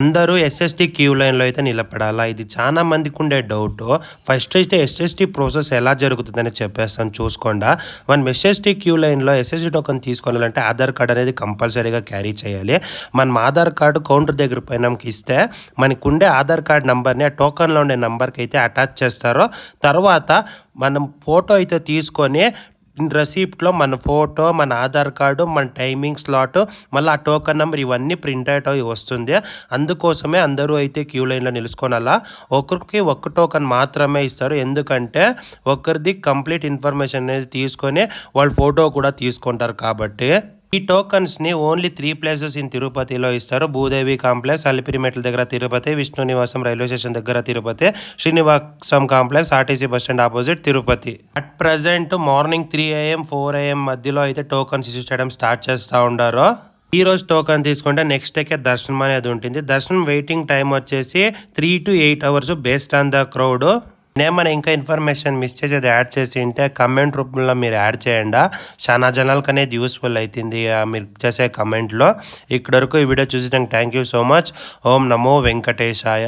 అందరూ SST queue లైన్‌లో అయితే నిలబడాలా? ఇది చాలా మందికుండే డౌటు. ఫస్ట్ అయితే ఎస్ఎస్టీ ప్రాసెస్ ఎలా జరుగుతుందని చెప్పేస్తాను చూసుకోండా. మనం ఎస్ఎస్టీ క్యూ లైన్‌లో ఎస్ఎస్టీ టోకెన్ తీసుకోవాలంటే ఆధార్ కార్డ్ అనేది కంపల్సరీగా క్యారీ చేయాలి. మనం ఆధార్ కార్డ్ కౌంటర్ దగ్గర పోయినంక ఇస్తే మనకుండే ఆధార్ కార్డ్ నంబర్‌ని ఆ టోకెన్‌లో ఉండే నంబర్‌కి అయితే అటాచ్ చేస్తారో, తర్వాత మనం ఫోటో అయితే తీసుకొని రెసిప్ట్‌లో మన ఫోటో, మన ఆధార్ కార్డు, మన టైమింగ్ స్లాటు, మళ్ళీ ఆ టోకెన్ నెంబర్ ఇవన్నీ ప్రింట్ అవుట్ అయ్యి వస్తుంది. అందుకోసమే అందరూ అయితే క్యూ లైన్‌లో నిలుచుకోనాలా. ఒక్కరికి ఒక్క టోకెన్ మాత్రమే ఇస్తారు. ఎందుకంటే ఒకరిది కంప్లీట్ ఇన్ఫర్మేషన్ అనేది తీసుకొని వాళ్ళు ఫోటో కూడా తీసుకుంటారు కాబట్టి. ఈ టోకన్స్‌ని ఓన్లీ 3 ప్లేసెస్ ఇన్ తిరుపతిలో ఇస్తారు. భూదేవి కాంప్లెక్స్, అలిపిరి మెట్ల దగ్గర తిరుపతి, విష్ణు నివాసం రైల్వే స్టేషన్ దగ్గర Tirupati, Srinivasam complex, RTC bus stand opposite Tirupati. At present morning 3 AM, 4 AM మధ్యలో అయితే టోకన్స్ ఇష్యూ చేయడం స్టార్ట్ చేస్తూ ఉండారు. ఈ రోజు టోకన్ తీసుకుంటే నెక్స్ట్ డేకే దర్శనం అనేది ఉంటుంది. దర్శనం వెయిటింగ్ టైం వచ్చేసి 3 to 8 hours based on the crowd. నేనేమైనా ఇంకా ఇన్ఫర్మేషన్ మిస్ చేసేది యాడ్ చేసి ఉంటే కమెంట్ రూపంలో మీరు యాడ్ చేయండి. చాలా జనాలకు అనేది యూస్ఫుల్ అవుతుంది మీరు చేసే కమెంట్లో. ఇక్కడి వరకు ఈ వీడియో చూసినందుకు thank you so much. Om Namo Venkatesaya.